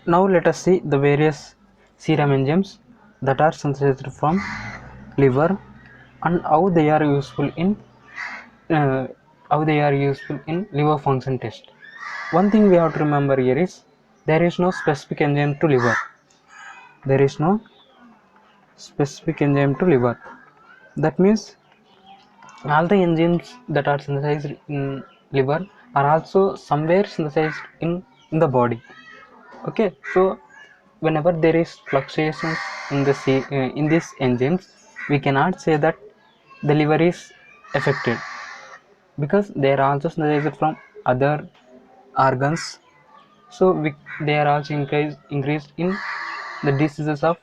Now let us see the various serum enzymes that are synthesized from liver and how they are useful in uh, liver function test. One thing we have to remember here is there is no specific enzyme to liver. There is no specific enzyme to liver. That means all the enzymes that are synthesized in liver are also somewhere synthesized in the body. Okay, so whenever there is fluctuations in the in these enzymes, we cannot say that the liver is affected, because they are also synthesized from other organs. So they are also increased in the diseases of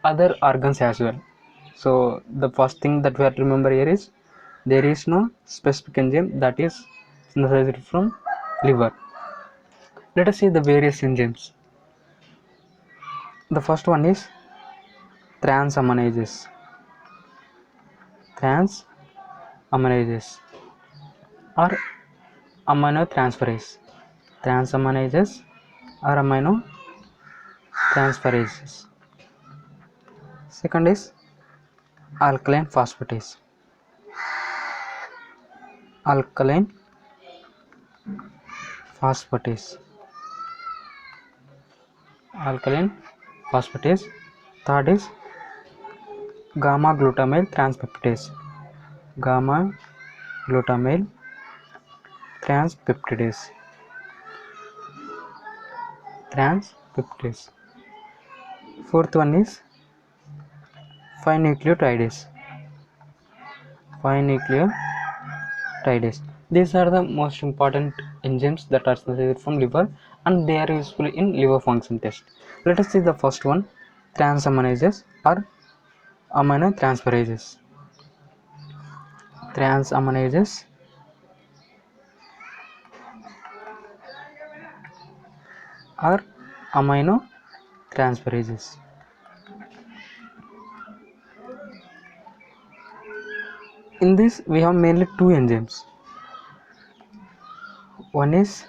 other organs as well. So the first thing that we have to remember here is there is no specific enzyme that is synthesized from liver. Let us see the various enzymes. The first one is transaminases. Transaminases or aminotransferase. Transaminases or aminotransferases. Second is alkaline phosphatase. Alkaline phosphatase. Alkaline phosphatase. Third is gamma glutamyl transpeptidase. Gamma glutamyl transpeptidase. Transpeptidase. Fourth one is 5-nucleotidase. 5-nucleotidase. These are the most important enzymes that are synthesized from liver and they are useful in liver function test. Let us see the first one, transaminases or aminotransferases. Transaminases or aminotransferases. In this we have mainly two enzymes. One is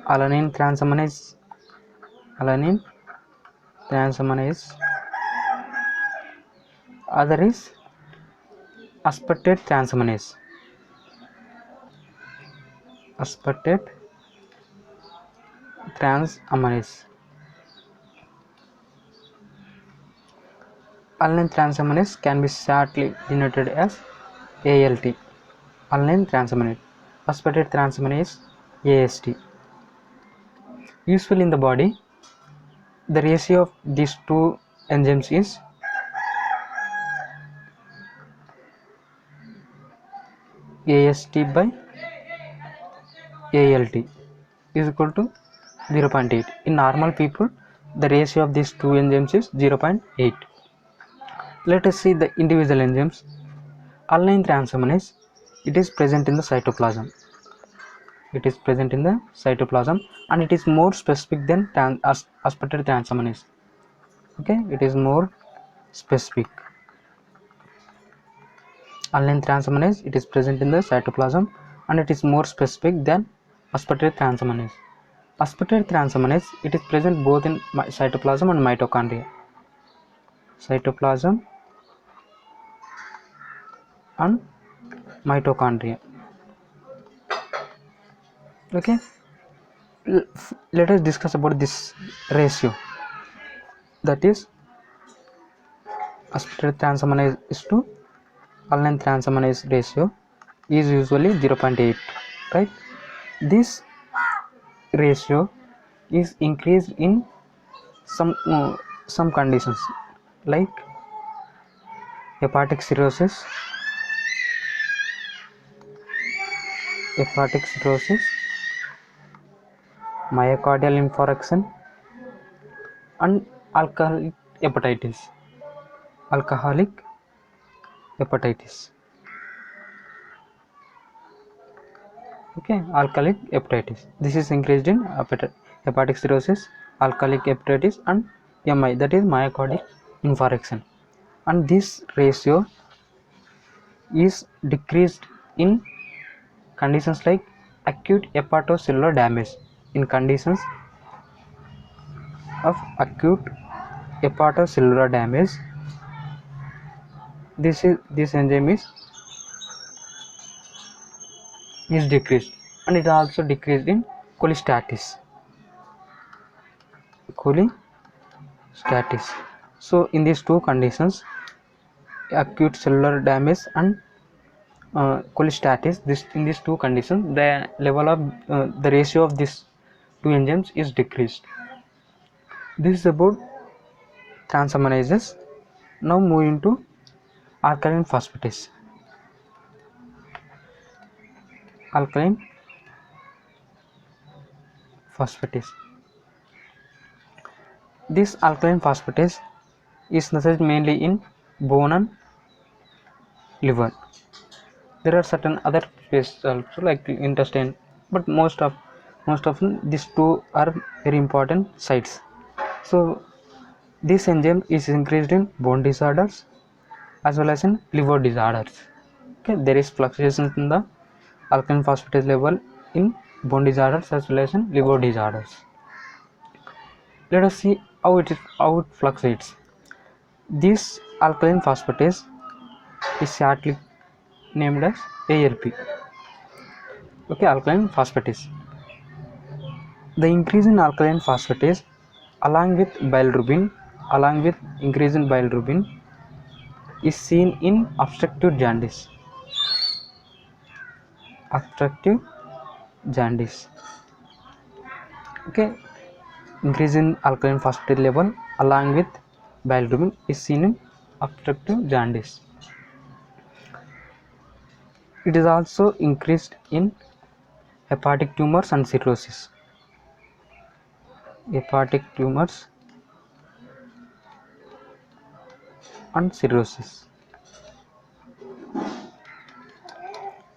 alanine transaminase. Other is aspartate transaminase. Aspartate transaminase. Alanine transaminase can be shortly denoted as ALT. Alanine transaminase. Aspartate transaminase AST. Useful in the body, the ratio of these two enzymes is AST by ALT is equal to 0.8. In normal people, the ratio of these two enzymes is 0.8. Let us see the individual enzymes. Alanine transaminase, it is present in the cytoplasm. It is present in the cytoplasm and it is more specific than aspartate transaminase. Okay, it is more specific. Alanine transaminase, it is present in the cytoplasm and it is more specific than aspartate transaminase. Aspartate transaminase, it is present both in cytoplasm and mitochondria. Cytoplasm and mitochondria. Okay, let us discuss about this ratio. That is aspartate transaminase is to alanine transaminase ratio is usually 0.8, right? This ratio is increased in some conditions like hepatic cirrhosis, myocardial infarction and alcoholic hepatitis. Okay, alcoholic hepatitis. This is increased in hepatic cirrhosis, alcoholic hepatitis and MI, that is myocardial infarction. And this ratio is decreased in conditions like acute hepatocellular damage. In conditions of acute hepatocellular damage, this enzyme is decreased, and it also decreased in cholestasis. So in these two conditions, acute cellular damage and cholestasis, in these two conditions, the level of the ratio of these two enzymes is decreased. This is about transaminases. Now moving to alkaline phosphatase. Alkaline phosphatase. This alkaline phosphatase is necessary mainly in bone and liver. There are certain other places also like the intestine, but most often these two are very important sites. So this enzyme is increased in bone disorders as well as in liver disorders. Okay, there is fluctuations in the alkaline phosphatase level in bone disorders as well as in liver disorders. Let us see how it fluctuates. This alkaline phosphatase is shortly named as ALP. Okay, alkaline phosphatase. The increase in alkaline phosphatase along with increase in bilirubin is seen in obstructive jaundice. Okay, increase in alkaline phosphatase level along with bilirubin is seen in obstructive jaundice. It is also increased in hepatic tumors and cirrhosis.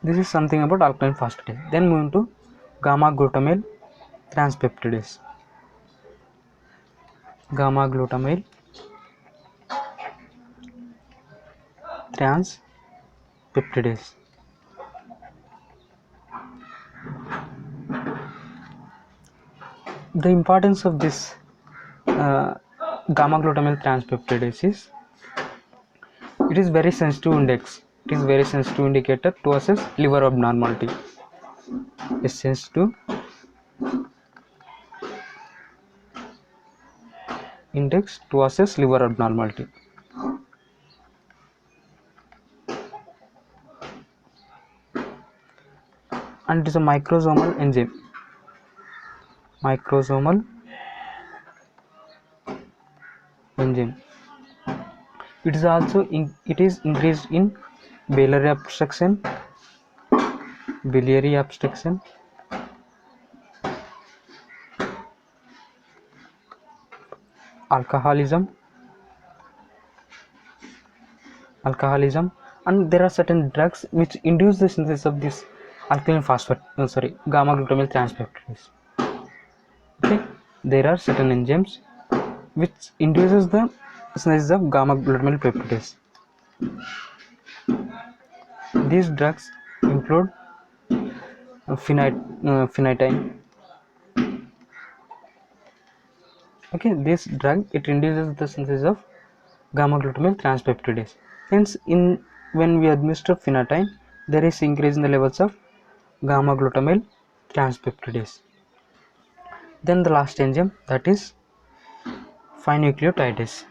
This is something about alkaline phosphatase. Then moving to gamma glutamyl transpeptidase. Gamma glutamyl transpeptidase. The importance of this gamma glutamyl transpeptidase is it is very sensitive index. It is very sensitive indicator to assess liver abnormality. Is sensitive index to assess liver abnormality. And it is a microsomal enzyme. It is also increased in biliary obstruction, alcoholism, and there are certain drugs which induce the synthesis of this alkaline gamma glutamyl transpeptidase. Okay, there are certain enzymes which induces the synthesis of gamma glutamyl peptidase. These drugs include phenytoin. Okay, this drug it induces the synthesis of gamma glutamyl transpeptidase. Hence, when we administer phenytoin, there is increase in the levels of gamma glutamyl transpeptidase. Then the last enzyme, that is phenucleotidase.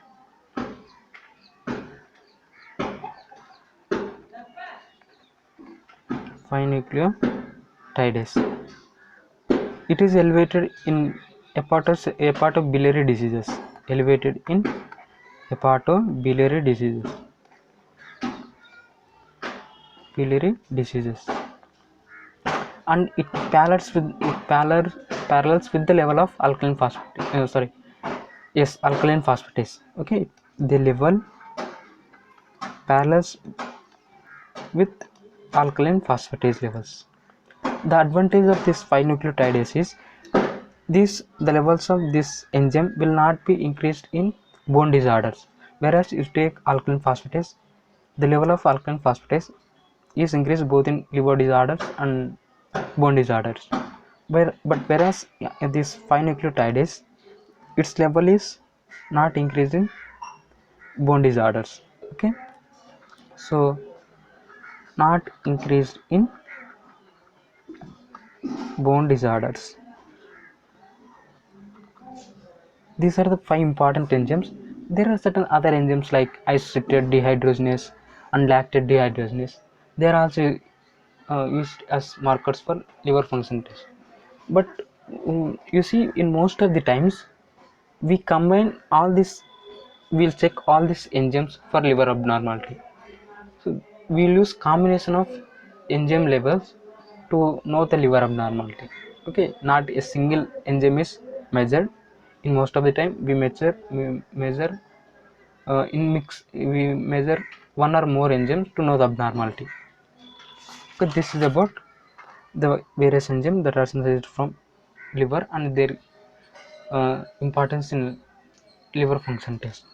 It is elevated in hepatobiliary diseases. And it parallels with the level of alkaline phosphatase. Okay, the level parallels with alkaline phosphatase levels. The advantage of this phenucleotidase is the levels of this enzyme will not be increased in bone disorders, whereas if you take alkaline phosphatase, the level of alkaline phosphatase is increased both in liver disorders and bone disorders. Whereas this phenucleotidase, its level is not increased in bone disorders. Okay, so not increased in bone disorders. These are the five important enzymes. There are certain other enzymes like isocitrate dehydrogenase and lactate dehydrogenase. They are also used as markers for liver function test. But you see, in most of the times, we combine all this. We'll check all these enzymes for liver abnormality. So we'll use combination of enzyme levels to know the liver abnormality. Okay, not a single enzyme is measured. In most of the time, we measure in mix. We measure one or more enzymes to know the abnormality. Okay, this is about the various enzymes that are synthesized from liver and their importance in liver function test.